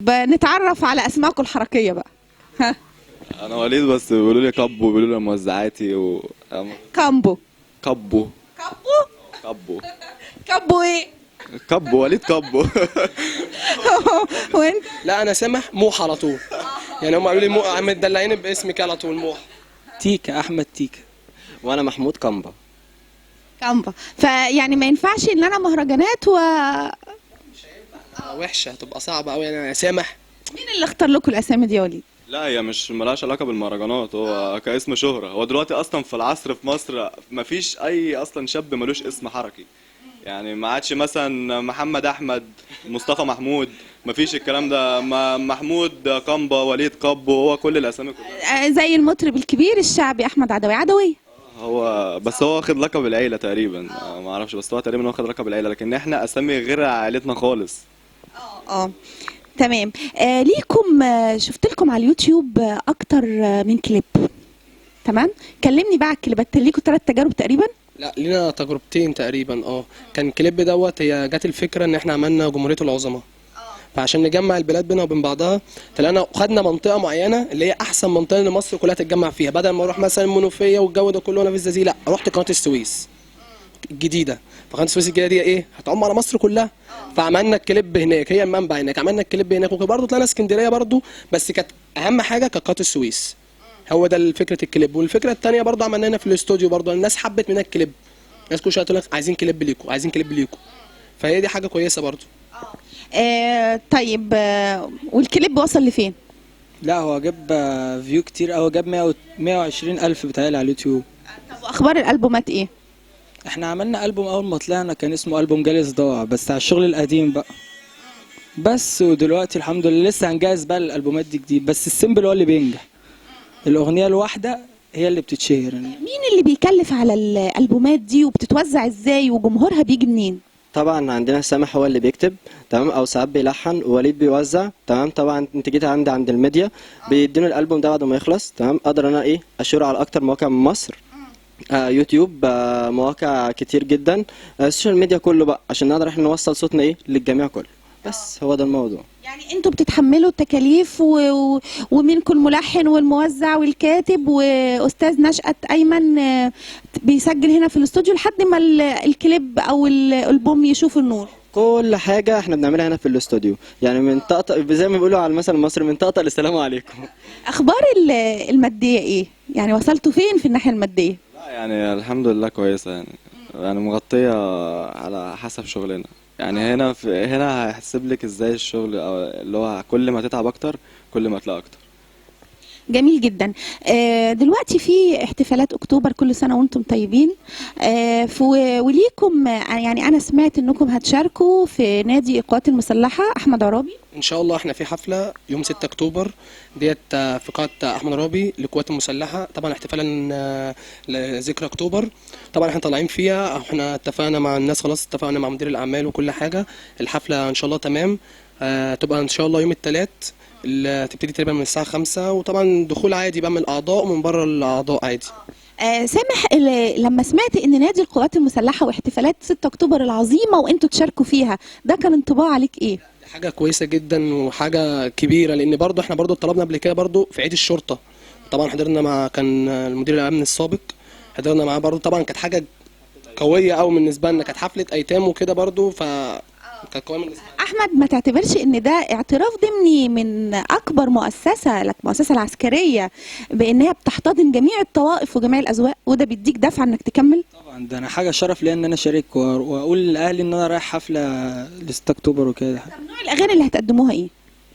بنتعرف على اسمائكم الحركيه بقى. ها. انا وليد، بس بيقولوا لي كابو، بيقولوا لي موزعاتي كامبو. كابو. كابو. كابو. كابو ايه؟ كابو، وليد كابو. وانت؟ لا انا سامح موح على طول. يعني هم قالوا لي مدلعين باسمي كده على طول موح. تيكا، احمد تيكا. وانا محمود كامبا. كامبا. فيعني ما ينفعش ان انا مهرجانات وحشه هتبقى صعبه قوي. يعني انا سامح. مين اللي اختار لكم الاسامي دي يا وليد؟ لا، هي مش ملهاش علاقه بالمهرجانات، هو كاسم شهره. هو دلوقتي اصلا في العصر في مصر مفيش اي اصلا شاب ملوش اسم حركي. يعني ما عادش مثلا محمد احمد، مصطفى محمود، مفيش الكلام ده. محمود كامبا، وليد كابو، هو كل الاسامي كلها. زي المطرب الكبير الشعبي احمد عدوية. بس هو واخد لقب العيله تقريبا. ما اعرفش، بس هو تقريبا واخد لقب العيله، لكن احنا اسامي غير عائلتنا خالص. اه تمام. ليكم شفت لكم على اليوتيوب اكتر من كليب. تمام. كلمني بقى على الكليبات. ليكم 3 تجارب تقريبا. لا لينا تجربتين تقريبا. كان الكليب دوت هي جت الفكره ان احنا عملنا جمهوريه العظماء. فعشان نجمع البلاد بينها وبين بعضها طلعنا خدنا منطقه معينه اللي هي احسن منطقه لمصر كلها تتجمع فيها، بدل ما اروح مثلا المنوفيه والجو ده كله وانا في الزقازيق، لا رحت قناه السويس الجديده. فقناه السويس الجديده دي ايه؟ هتعم على مصر كلها. فعملنا الكليب هناك، هي المنبع هناك، عملنا الكليب هناك. وبرضه طلعنا اسكندريه برضه، بس كانت اهم حاجه كانت قناه السويس. هو ده فكره الكليب. والفكره الثانيه برضه عملناها هنا في الاستوديو، برضه الناس حبت منها الكليب. الناس كل شويه تقول لك عايزين كليب ليكوا، عايزين كليب ليكوا. فهي دي حاجه كويسه برضه. طيب. والكليب وصل لفين؟ لا هو جاب فيو كتير قوي، جاب 120 الف بتهيألي على اليوتيوب. طب واخبار الالبومات ايه؟ احنا عملنا ألبوم اول ما طلعنا كان اسمه ألبوم جالي صداع، بس على الشغل القديم بقى. بس ودلوقتي الحمد لله لسه هنجهز بقى الالبومات دي جديد، بس السيمبل هو اللي بينجح. الاغنيه الواحده هي اللي بتتشهر. مين اللي بيكلف على الالبومات دي وبتتوزع ازاي وجمهورها بيجي منين؟ طبعا عندنا سامح هو اللي بيكتب، تمام، او ساعات بيلحن، ووليد بيوزع، تمام. طبعا انت جيت عند الميديا بيديني الالبوم ده بعد ما يخلص، تمام. اقدر انا اشيره على اكتر مواقع من مصر، يوتيوب، مواقع كتير جدا، السوشيال ميديا كله بقى، عشان نقدر احنا نوصل صوتنا للجميع كله. بس هو ده الموضوع. يعني انتوا بتتحملوا التكاليف ومنكم الملحن والموزع والكاتب واستاذ نشأت ايمن بيسجل هنا في الاستوديو لحد ما الكليب او الالبوم يشوف النور. كل حاجه احنا بنعملها هنا في الاستوديو، يعني من طقطق زي ما بيقولوا على المثل المصري، من طقطق للسلام عليكم. اخبار الماديه ايه؟ يعني وصلتوا فين في الناحيه الماديه؟ لا يعني الحمد لله كويسه، يعني مغطيه على حسب شغلنا. يعني هنا هيحسب لك ازاي الشغل، او اللي هو كل ما تتعب اكتر كل ما تلاقي اكتر. جميل جدا. دلوقتي في احتفالات اكتوبر، كل سنه وانتم طيبين. وليكم يعني انا سمعت انكم هتشاركوا في نادي القوات المسلحه احمد عرابي. ان شاء الله احنا في حفله يوم 6 اكتوبر ديت في قاعه احمد عرابي للقوات المسلحه، طبعا احتفالا لذكرى اكتوبر. طبعا احنا طالعين فيها، احنا اتفقنا مع الناس خلاص، اتفقنا مع مدير الاعمال وكل حاجه. الحفله ان شاء الله تمام. تبقى ان شاء الله يوم الثلاث، تبتدي تقريبا من الساعه 5، وطبعا دخول عادي بقى من الاعضاء ومن بره الاعضاء عادي. سامح، لما سمعت ان نادي القوات المسلحه واحتفالات 6 اكتوبر العظيمه وانتوا تشاركوا فيها، ده كان انطباع عليك ايه؟ حاجه كويسه جدا وحاجه كبيره، لان برضو احنا برضو طلبنا قبل كده برضو في عيد الشرطه. طبعا حضرنا مع كان المدير الامن السابق، حضرنا معاه برضو. طبعا كانت حاجه قويه قوي بالنسبه لنا، كانت حفله ايتام وكده برضو، كانت قويه بالنسبه لنا. احمد، ما تعتبرش ان ده اعتراف ضمني من اكبر مؤسسه لك، المؤسسه العسكريه، بان هي بتحتضن جميع الطوائف وجميع الاذواق، وده بيديك دفعه انك تكمل؟ طبعا ده انا حاجه شرف ليا ان انا اشارك واقول لاهلي ان انا رايح حفله ل 6 اكتوبر وكده. طب نوع الاغاني اللي هتقدموها ايه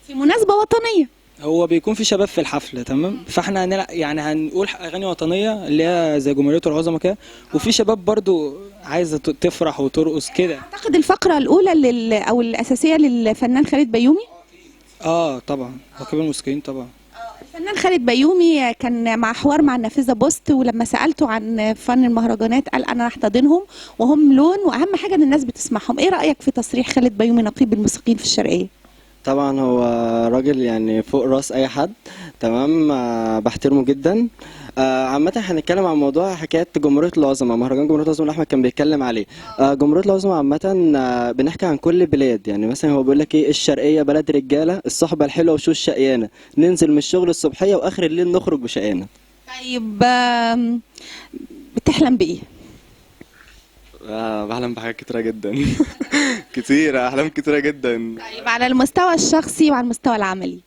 في مناسبه وطنيه؟ هو بيكون في شباب في الحفله، تمام، فاحنا يعني هنقول اغاني وطنيه اللي هي زي جمهوريه العظمى كده، وفي شباب برضو عايزه تفرح وترقص كده. اعتقد الفقره الاولى او الاساسيه للفنان خالد بيومي. طبعا ركاب الموسيقيين طبعا. الفنان خالد بيومي كان مع حوار مع النافذه بوست، ولما سالته عن فن المهرجانات قال انا هحتضنهم وهم لون، واهم حاجه ان الناس بتسمعهم. ايه رايك في تصريح خالد بيومي نقيب الموسيقيين في الشرقيه؟ طبعا هو راجل يعني فوق راس اي حد، تمام، بحترمه جدا. عامة هنتكلم عن موضوع حكاية جمهورية العظمى، مهرجان جمهورية العظمى اللي أحمد كان بيتكلم عليه. جمهورية العظمى عامة بنحكي عن كل بلاد، يعني مثلا هو بيقول لك إيه، الشرقية بلد رجالة، الصحبة الحلوة وشوش شقيانة، ننزل من الشغل الصبحية وآخر الليل نخرج بشقيانة. طيب بتحلم بايه؟ بحلم بحاجات كتيرة جدا. كتير احلام كتيرة جدا. طيب على المستوى الشخصي وعلى المستوى العملي.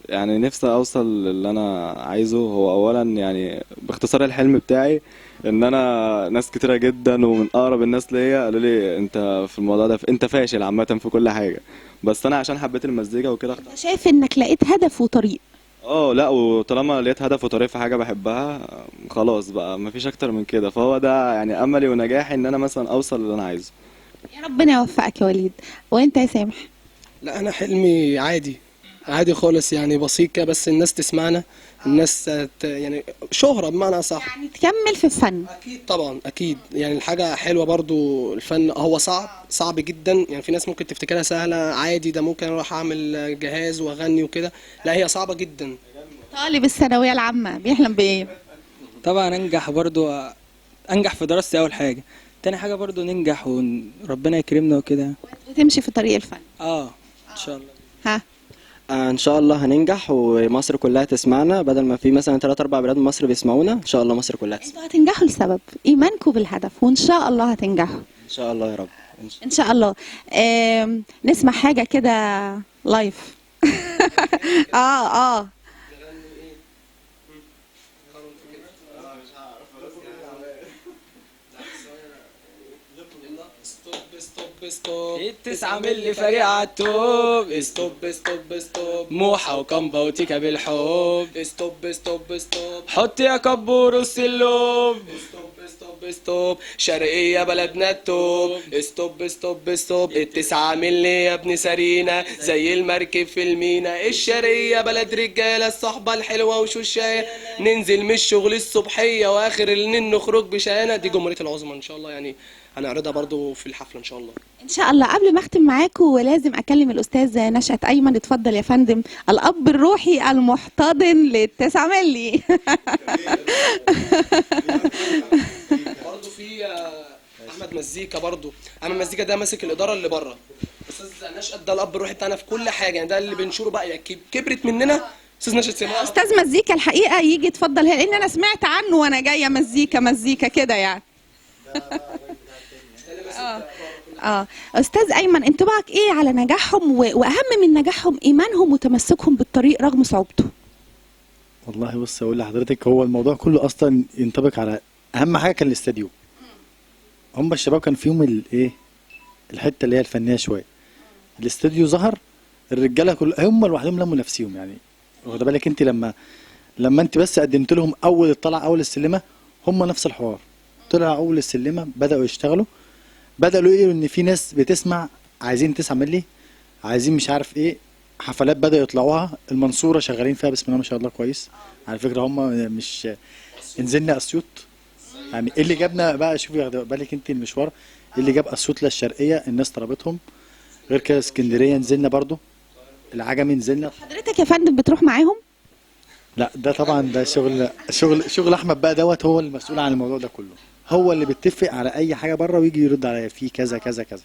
يعني نفسي اوصل للي انا عايزه. هو اولا يعني باختصار الحلم بتاعي ان انا ناس كتيرة جدا ومن اقرب الناس ليا قالوا لي انت في الموضوع ده انت فاشل عامة في كل حاجة، بس انا عشان حبيت المزيكا وكده شايف انك لقيت هدف وطريق؟ لا، وطالما لقيت هدف وطريق في حاجة بحبها خلاص بقى مفيش اكتر من كده. فهو ده يعني املي ونجاحي ان انا مثلا اوصل للي انا عايزه. يا ربنا يوفقك يا وليد. وانت يا سامح؟ لا انا حلمي عادي، عادي خالص، يعني بسيط كده، بس الناس تسمعنا، الناس يعني شهرة بمعنى صح. يعني تكمل في الفن. اكيد طبعا اكيد، يعني الحاجة حلوة برضو. الفن هو صعب جدا، يعني في ناس ممكن تفتكرها سهلة عادي، ده ممكن اروح اعمل جهاز واغني وكده، لا هي صعبة جدا. طالب الثانوية العامة بيحلم بايه؟ طبعا انجح برضو، انجح في دراستي اول حاجه، تاني حاجه برضو ننجح وربنا يكرمنا وكده. وتمشي في طريق الفن. ان شاء الله. ها؟ إن شاء الله هننجح ومصر كلها تسمعنا، بدل ما في مثلا 3-4 بلاد من مصر بيسمعونا، إن شاء الله مصر كلها تسمعنا. انتوا هتنجحوا لسبب ايمانكم بالهدف، وان شاء الله هتنجحوا إن شاء الله يا رب. ان شاء الله. نسمع حاجة كده لايف. اه ستوب التسعة ملي فريق عالتوب، ستوب موحة وكمبة وتيكا بالحب، ستوب حط يا كبور السلوب. ستوب شرقية بلدنا التوب، ستوب التسعة ملي يا ابن سرينا، زي المركب في المينا، الشرقية بلد رجالة، الصحبة الحلوة وشوشاية، ننزل من الشغل الصبحية واخر الليل نخرج بشيانة. دي جمهورية العظمى ان شاء الله، يعني هنعرضها برضو في الحفلة ان شاء الله. ان شاء الله. قبل ما اختم معاكم ولازم اكلم الاستاذ نشأت ايمن. اتفضل يا فندم، الاب الروحي المحتضن للتسعة ملي. برضو في احمد مزيكا، برضو احمد مزيكا ده ماسك الاداره اللي بره. استاذ نشأت ده الاب الروحي بتاعنا في كل حاجه، يعني ده اللي بنشوره بقى، يعني كبرت مننا استاذ نشأت سماع. استاذ مزيكا الحقيقه يجي اتفضل هنا، لان انا سمعت عنه وانا جايه مزيكا كده يعني. استاذ ايمن، انطباعك ايه على نجاحهم، واهم من نجاحهم ايمانهم وتمسكهم بالطريق رغم صعوبته؟ والله بص اقول لحضرتك، هو الموضوع كله اصلا ينطبق على اهم حاجه كان الاستاديو. هم الشباب كان فيهم الايه، الحته اللي هي الفنيه شويه. الاستاديو ظهر، الرجاله كل هم لوحدهم لموا نفسيهم. يعني واخد بالك انت لما انت بس قدمت لهم اول الطلعه اول السلمه، هم نفس الحوار. طلع اول السلمه بداوا يشتغلوا، بدأوا يقولوا ان في ناس بتسمع، عايزين 9 ملي، عايزين مش عارف ايه، حفلات بدأوا يطلعوها. المنصورة شغالين فيها بسم الله ما شاء الله كويس. على فكرة هم مش نزلنا اسيوط، يعني ايه اللي جابنا بقى، شوفي واخد بالك انت المشوار، إيه اللي جاب اسيوط للشرقية، الناس طلبتهم. غير كده اسكندرية نزلنا برضو، العجمي نزلنا. حضرتك يا فندم بتروح معاهم؟ لا ده طبعا ده شغل احمد بقى، دوت هو المسؤول عن الموضوع ده كله، هو اللي بيتفق على اي حاجه بره ويجي يرد عليا في كذا كذا كذا.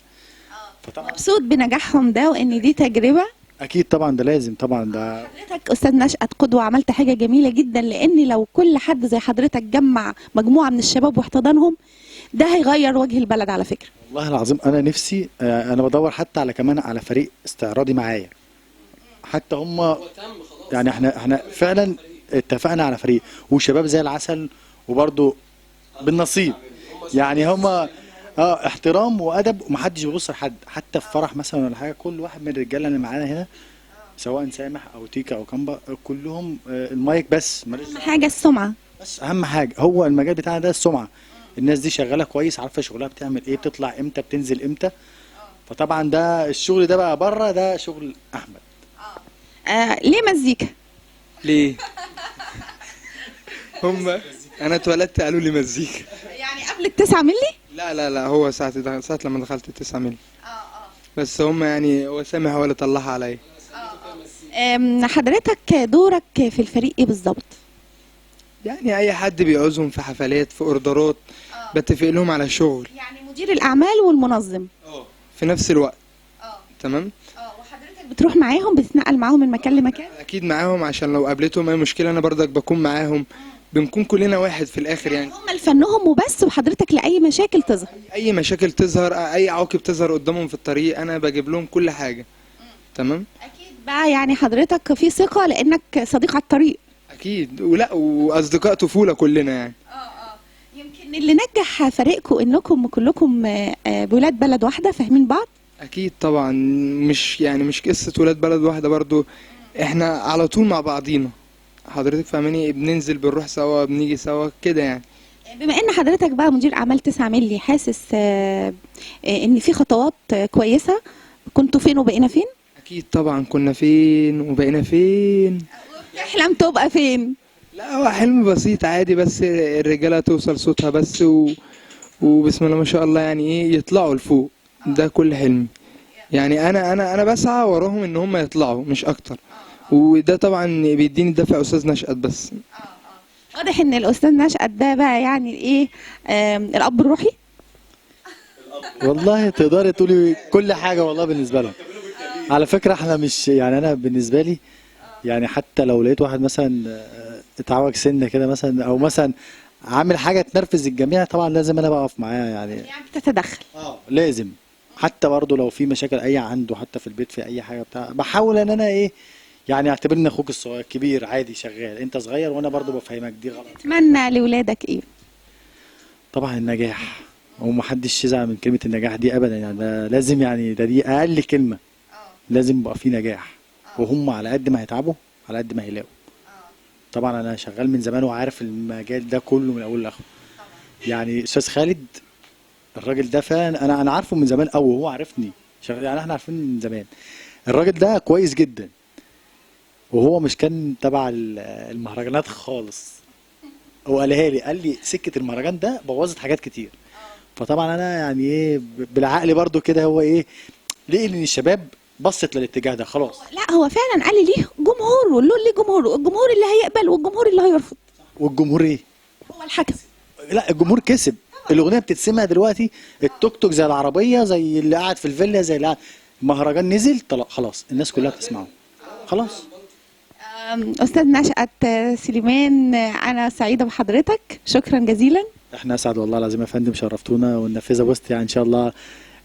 فطبعا مبسوط بنجاحهم ده وان دي تجربه؟ اكيد طبعا ده لازم طبعا. ده حضرتك استاذ نشأت قدوه، عملت حاجه جميله جدا، لان لو كل حد زي حضرتك جمع مجموعه من الشباب واحتضنهم ده هيغير وجه البلد على فكره. والله العظيم انا نفسي، انا بدور حتى على كمان على فريق استعراضي معايا، حتى هم يعني احنا فعلا اتفقنا على فريق وشباب زي العسل، وبرضو بالنصيب يعني هم احترام وادب ومحدش بيبص لحد، حتى في فرح مثلا ولا حاجه كل واحد من الرجاله اللي معانا هنا سواء سامح او تيكا او كامبا كلهم المايك بس اهم حاجه السمعه، بس اهم حاجه هو المجال بتاعنا ده السمعه. الناس دي شغاله كويس، عارفه شغلها بتعمل ايه، بتطلع امتى، بتنزل امتى. فطبعا ده الشغل ده بقى بره، ده شغل احمد. ليه مزيكا؟ ليه؟ انا اتولدت قالوا لي مزيكا. يعني قبل ال9 ملي؟ لا هو ساعة لما دخلت 9 ملي. بس هم يعني هو سامح هو اللي طلعها عليا. حضرتك دورك في الفريق ايه بالظبط؟ يعني اي حد بيعوزهم في حفلات في اوردرات بتفق لهم على شغل يعني مدير الاعمال والمنظم. في نفس الوقت. تمام. وحضرتك بتروح معاهم، بتتنقل معاهم من مكان لمكان؟ اكيد معاهم، عشان لو قابلتهم اي مشكله انا برضك بكون معاهم، بنكون كلنا واحد في الاخر يعني. هم لفنهم وبس، وحضرتك لاي مشاكل تظهر؟ اي مشاكل تظهر، اي عواقب تظهر قدامهم في الطريق انا بجيب لهم كل حاجه. تمام. اكيد بقى، يعني حضرتك في ثقة لانك صديق على الطريق. اكيد، ولا واصدقاء طفوله كلنا يعني. يمكن اللي نجح فريقكم انكم كلكم بولاد بلد واحدة فاهمين بعض. اكيد طبعا، مش قصه ولاد بلد واحده برضو، احنا على طول مع بعضينا، حضرتك فاهماني، بننزل بنروح سوا بنيجي سوا كده يعني. بما ان حضرتك بقى مدير اعمال 9 مللي، حاسس ان في خطوات كويسة؟ كنتوا فين وبقينا فين؟ اكيد طبعا، كنا فين وبقينا فين. تحلم تبقى فين؟ لا، هو حلم بسيط عادي، بس الرجاله توصل صوتها بس وبسم الله ما شاء الله يعني ايه يطلعوا لفوق، ده كل حلمي يعني. انا بسعى وراهم ان هم يطلعوا مش اكتر، وده طبعا بيديني دافع استاذ نشأت بس. واضح ان الاستاذ نشأت ده بقى يعني ايه، الاب الروحي. والله تقدري تقولي كل حاجه والله بالنسبه لهم. على فكره احنا مش يعني، انا بالنسبه لي يعني حتى لو لقيت واحد مثلا اتعوج سنه كده مثلا، او مثلا عامل حاجه تنرفز الجميع، طبعا لازم انا بقف معاه يعني بتتدخل. لازم. حتى برضه لو في مشاكل اي عنده، حتى في البيت في اي حاجه بتاع، بحاول ان انا ايه يعني اعتبرني اخوك الصغير الكبير عادي شغال، انت صغير وانا برضه بفهمك دي غلط. تتمنى لاولادك ايه؟ طبعا النجاح، ومحدش يزعل من كلمه النجاح دي ابدا يعني، ده لازم يعني، دي اقل كلمه. لازم يبقى في نجاح، وهم على قد ما هيتعبوا على قد ما هيلاقوا. طبعا انا شغال من زمان وعارف المجال ده كله من اوله لاخره. يعني استاذ خالد الراجل ده فعلا انا عارفه من زمان قوي، وهو عارفني شغال يعني، احنا عارفين من زمان. الراجل ده كويس جدا، وهو مش كان تبع المهرجانات خالص. هو قال لي سكه المهرجان ده بوظت حاجات كتير. فطبعا انا يعني ايه بالعقل برضو كده، هو ايه ليه ان الشباب بصت للاتجاه ده خلاص. لا هو فعلا قال لي ليه جمهور، وله ليه جمهور، الجمهور اللي هيقبل والجمهور اللي هيرفض. والجمهور ايه؟ هو الحكم. لا الجمهور كسب. الاغنيه بتتسمع دلوقتي، التوك توك زي العربيه، زي اللي قاعد في الفيلا، زي اللي قاعد المهرجان نزل طلع خلاص الناس كلها بتسمعه خلاص. استاذ نشأت سليمان، انا سعيده بحضرتك، شكرا جزيلا. احنا اسعد والله العظيم يا فندم، شرفتونا. والنافذه بوست يعني ان شاء الله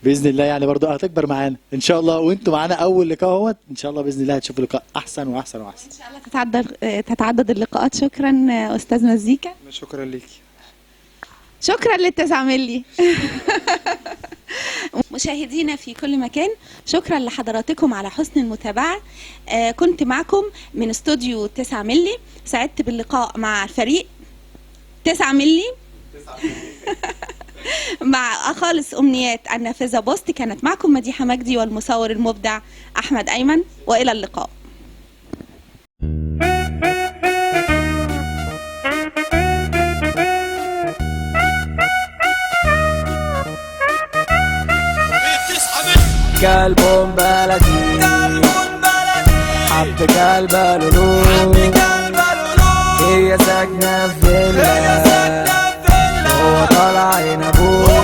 باذن الله يعني برضو هتكبر معانا ان شاء الله، وانتوا معانا اول لقاء اهوت، ان شاء الله باذن الله هتشوفوا لقاء احسن واحسن واحسن ان شاء الله تتعدد اللقاءات. شكرا استاذ مزيكا. شكرا ليكي. شكرا للتسعة ملي. مشاهدينا في كل مكان، شكرا لحضراتكم على حسن المتابعة. كنت معكم من استوديو 9 ملي، سعدت باللقاء مع الفريق 9 ملي. مع خالص أمنيات النافذة بوست، كانت معكم مديحة مجدي والمصور المبدع أحمد أيمن، وإلى اللقاء. قلب بلدي حب قلب القلوب، هي ساكنة في فيلا هو طالع ينبوه.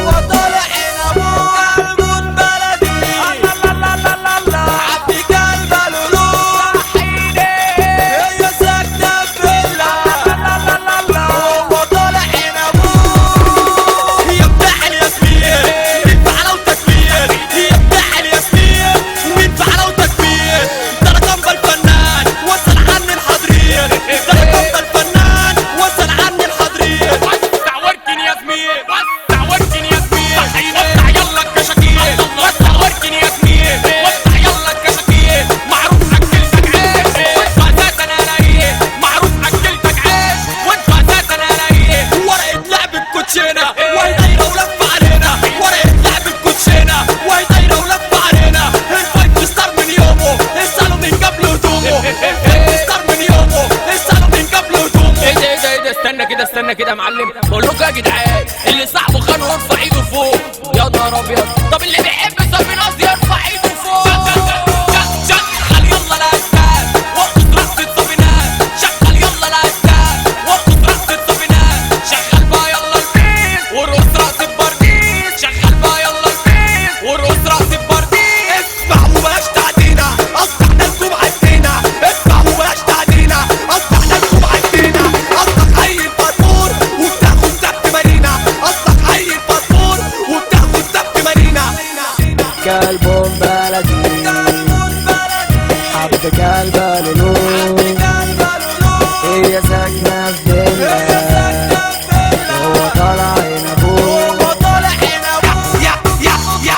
استنى كده يا معلم، بقول لكم يا جدعان اللي صاحبه خان ويرفع ايده فوق. يا نهار ابيض، طب اللي بيحب صافي ناس يرفع ايده فوق. شغل يلا الاستاذ وارقص رقصة صافي ناس، شغل يلا الاستاذ وارقص رقصة قلبها لولو هي ساكنة في فيلا هو طالع هنا فوق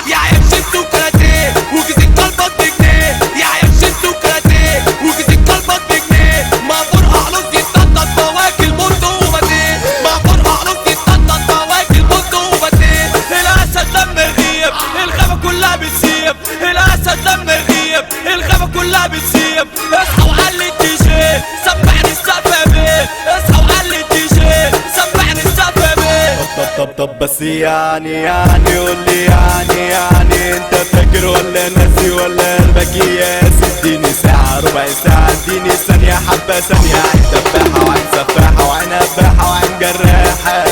يا قرشين وكراتيه وكيسين قلبك بجنيه يا قرشين وكراتيه وكيسين قلبك بجنيه معمور أعلوس يتنطط فواكه الموت وبديه معمور أعلوس يتنطط فواكه الموت وبديه الأسد لما يغيب الغابة كلها بتسيب الأسد لما يغيب الغابة كلها بتسيب اصحى وعلي الدي جي سمعني السقف يا بيه اصحى وعلي الدي جي سمعني السقف يا بيه طب بس يعني قولي يعني انت فاكر ولا ناسي ولا قلبك ياس؟ اديني ساعة ربع ساعة اديني ثانية حبة ثانية عين دباحة وعين سفاحة وعين نباحة وعين جراحة